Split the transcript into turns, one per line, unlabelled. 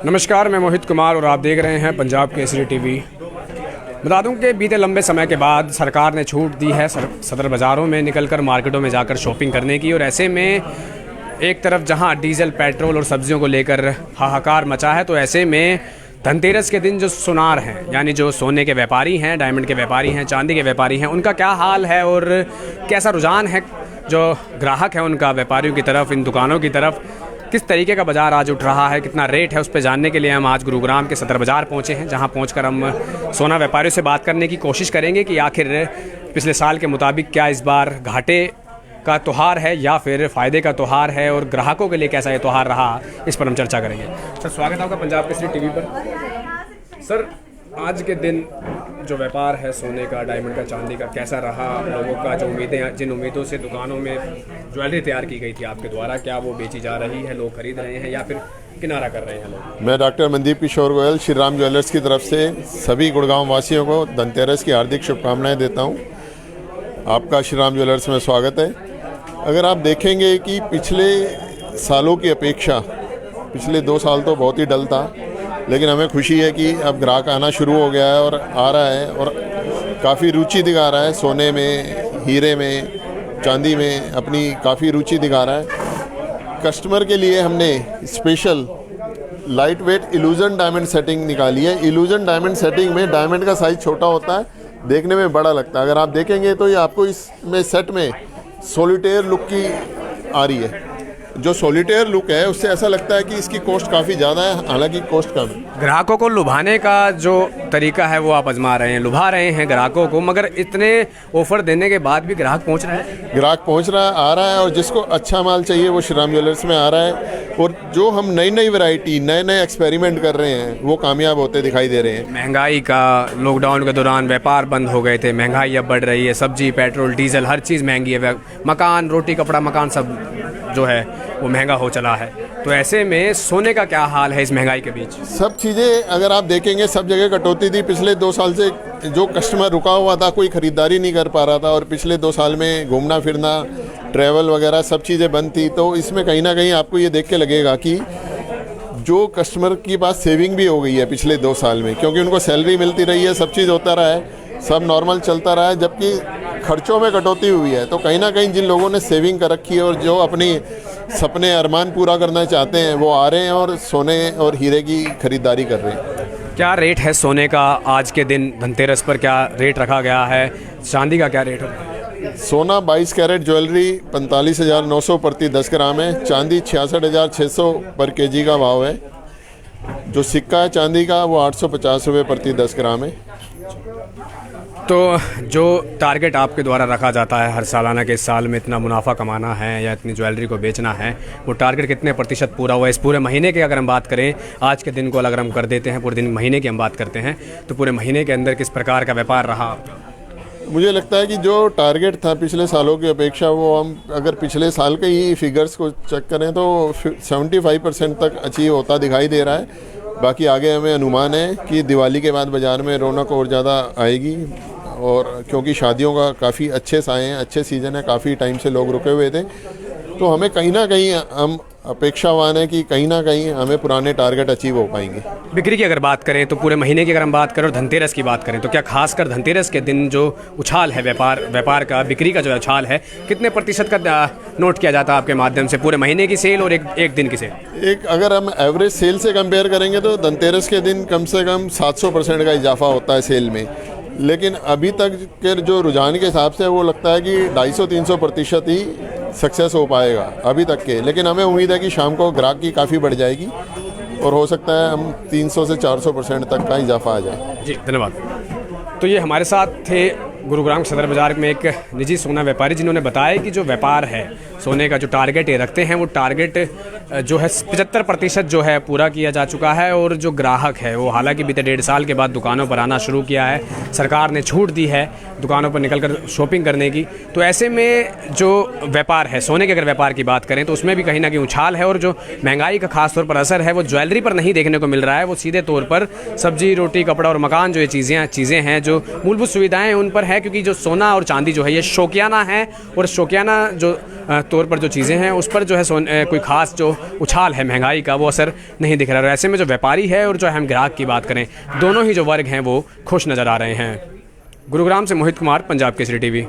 नमस्कार, मैं मोहित कुमार और आप देख रहे हैं पंजाब केसरी टीवी। बता दूं कि बीते लंबे समय के बाद सरकार ने छूट दी है सदर बाज़ारों में निकलकर मार्केटों में जाकर शॉपिंग करने की। और ऐसे में एक तरफ जहां डीजल, पेट्रोल और सब्जियों को लेकर हाहाकार मचा है, तो ऐसे में धनतेरस के दिन जो सुनार हैं, यानी जो सोने के व्यापारी हैं, डायमंड के व्यापारी हैं, चांदी के व्यापारी हैं, उनका क्या हाल है और कैसा रुझान है जो ग्राहक है उनका व्यापारियों की तरफ, इन दुकानों की तरफ, किस तरीके का बाज़ार आज उठ रहा है, कितना रेट है, उस पर जानने के लिए हम आज गुरुग्राम के सदर बाज़ार पहुंचे हैं, जहां पहुंचकर हम सोना व्यापारियों से बात करने की कोशिश करेंगे कि आखिर पिछले साल के मुताबिक क्या इस बार घाटे का त्यौहार है या फिर फ़ायदे का त्यौहार है और ग्राहकों के लिए कैसा ये त्यौहार रहा, इस पर हम चर्चा करेंगे। सर, स्वागत है आपका पंजाब केसरी टीवी पर। सर, आज के दिन जो व्यापार है सोने का, डायमंड का, चांदी का, कैसा रहा? लोगों का जो उम्मीदें, जिन उम्मीदों से दुकानों में ज्वेलरी तैयार की गई थी आपके द्वारा, क्या वो बेची जा रही है, लोग खरीद रहे हैं या फिर किनारा कर रहे हैं लोग?
मैं डॉक्टर मनदीप किशोर गोयल श्री राम ज्वेलर्स की तरफ से सभी गुड़गांव वासियों को धनतेरस की हार्दिक शुभकामनाएं देता हूं। आपका श्री राम ज्वेलर्स में स्वागत है। अगर आप देखेंगे कि पिछले सालों की अपेक्षा पिछले 2 साल तो बहुत ही डल था, लेकिन हमें खुशी है कि अब ग्राहक आना शुरू हो गया है और आ रहा है और काफ़ी रुचि दिखा रहा है। सोने में, हीरे में, चांदी में अपनी काफ़ी रुचि दिखा रहा है। कस्टमर के लिए हमने special light weight illusion diamond setting निकाली है। इल्यूजन डायमंड सेटिंग में डायमंड का साइज़ छोटा होता है, देखने में बड़ा लगता है। अगर आप देखेंगे तो ये आपको इसमें सेट में सॉलिटेयर लुक की आ रही है। जो सॉलिटेयर लुक है उससे ऐसा लगता है कि इसकी कॉस्ट काफ़ी ज़्यादा है, हालांकि कॉस्ट कम है।
ग्राहकों को लुभाने का जो तरीका है वो आप आजमा रहे हैं, लुभा रहे हैं ग्राहकों को, मगर इतने ऑफर देने के बाद भी ग्राहक पहुंच रहा है?
ग्राहक पहुंच रहा है, आ रहा है, और जिसको अच्छा माल चाहिए वो श्री राम ज्वेलर्स में आ रहा है। और जो हम नई नई वैरायटी, नए नए एक्सपेरिमेंट कर रहे हैं वो कामयाब होते दिखाई दे रहे हैं।
महंगाई का, लॉकडाउन के दौरान व्यापार बंद हो गए थे, महंगाई अब बढ़ रही है, सब्जी, पेट्रोल, डीजल, हर चीज़ महंगी है, मकान, रोटी, कपड़ा, मकान सब जो है वो महंगा हो चला है। तो ऐसे में सोने का क्या हाल है इस महंगाई के बीच?
सब चीज़ें अगर आप देखेंगे सब जगह कटौती थी। पिछले 2 साल से जो कस्टमर रुका हुआ था, कोई ख़रीदारी नहीं कर पा रहा था, और पिछले 2 साल में घूमना फिरना, ट्रैवल वगैरह सब चीज़ें बंद थी। तो इसमें कहीं ना कहीं आपको ये देख के लगेगा कि जो कस्टमर के पास सेविंग भी हो गई है पिछले 2 साल में, क्योंकि उनको सैलरी मिलती रही है, सब चीज़ होता रहा है, सब नॉर्मल चलता रहा है, जबकि खर्चों में कटौती हुई है। तो कहीं ना कहीं जिन लोगों ने सेविंग कर रखी है और जो अपनी सपने, अरमान पूरा करना चाहते हैं, वो आ रहे हैं और सोने और हीरे की खरीदारी कर रहे हैं।
क्या रेट है सोने का आज के दिन धनतेरस पर? क्या रेट रखा गया है? चांदी का क्या रेट है?
सोना 22 कैरेट ज्वेलरी 45,900 प्रति 10 ग्राम है। चांदी 66,600 पर केजी का भाव है। जो सिक्का है चांदी का वो 850 रुपये प्रति 10 ग्राम है।
तो जो टारगेट आपके द्वारा रखा जाता है हर सालाना के, इस साल में इतना मुनाफा कमाना है या इतनी ज्वेलरी को बेचना है, वो टारगेट कितने प्रतिशत पूरा हुआ है? इस पूरे महीने की अगर हम बात करें, आज के दिन को अगर हम कर देते हैं, पूरे दिन महीने की हम बात करते हैं, तो पूरे महीने के अंदर किस प्रकार का व्यापार रहा?
मुझे लगता है कि जो टारगेट था पिछले सालों की अपेक्षा, वो हम अगर पिछले साल के ही फिगर्स को चेक करें तो 75% तक अचीव होता दिखाई दे रहा है। बाकी आगे हमें अनुमान है कि दिवाली के बाद बाज़ार में रौनक और ज़्यादा आएगी, और क्योंकि शादियों का काफ़ी अच्छे साए हैं, अच्छे सीज़न है, काफ़ी टाइम से लोग रुके हुए थे, तो हमें कहीं ना कहीं हम अपेक्षावान है कि कहीं ना कहीं हमें पुराने टारगेट अचीव हो पाएंगे।
बिक्री की अगर बात करें तो पूरे महीने की अगर हम बात करें और धनतेरस की बात करें, तो क्या खासकर धनतेरस के दिन जो उछाल है व्यापार का, बिक्री का जो उछाल है, कितने प्रतिशत का नोट किया जाता है आपके माध्यम से? पूरे महीने की सेल और एक दिन की सेल?
अगर हम एवरेज सेल से कंपेयर करेंगे तो धनतेरस के दिन कम से कम 700% का इजाफा होता है सेल में। लेकिन अभी तक के जो रुझान के हिसाब से वो लगता है कि 250-300% ही सक्सेस हो पाएगा अभी तक के। लेकिन हमें उम्मीद है कि शाम को ग्राहक की काफ़ी बढ़ जाएगी और हो सकता है हम 300 से 400% तक का इजाफा आ जाए।
जी, धन्यवाद। तो ये हमारे साथ थे गुरुग्राम सदर बाज़ार में एक निजी सोना व्यापारी, जिन्होंने बताया कि जो व्यापार है सोने का, जो टारगेट ये रखते हैं, वो टारगेट जो है 75% जो है पूरा किया जा चुका है। और जो ग्राहक है वो हालांकि बीते 1.5 साल के बाद दुकानों पर आना शुरू किया है, सरकार ने छूट दी है दुकानों पर निकलकर शॉपिंग करने की। तो ऐसे में जो व्यापार है सोने के, अगर व्यापार की बात करें तो उसमें भी कहीं ना कहीं उछाल है, और जो महंगाई का खास तौर पर असर है वो ज्वेलरी पर नहीं देखने को मिल रहा है, वो सीधे तौर पर सब्जी, रोटी, कपड़ा और मकान, जो ये चीज़ें हैं, जो मूलभूत सुविधाएँ हैं, उन पर है। क्योंकि जो सोना और चांदी जो है ये शौकियाना है, और शौकियाना जो तौर पर जो चीज़ें हैं उस पर जो है कोई ख़ास जो उछाल है महंगाई का वो असर नहीं दिख रहा है। और ऐसे में जो व्यापारी है और जो हम ग्राहक की बात करें, दोनों ही जो वर्ग हैं वो खुश नज़र आ रहे हैं। गुरुग्राम से मोहित कुमार, पंजाब केसरी टीवी।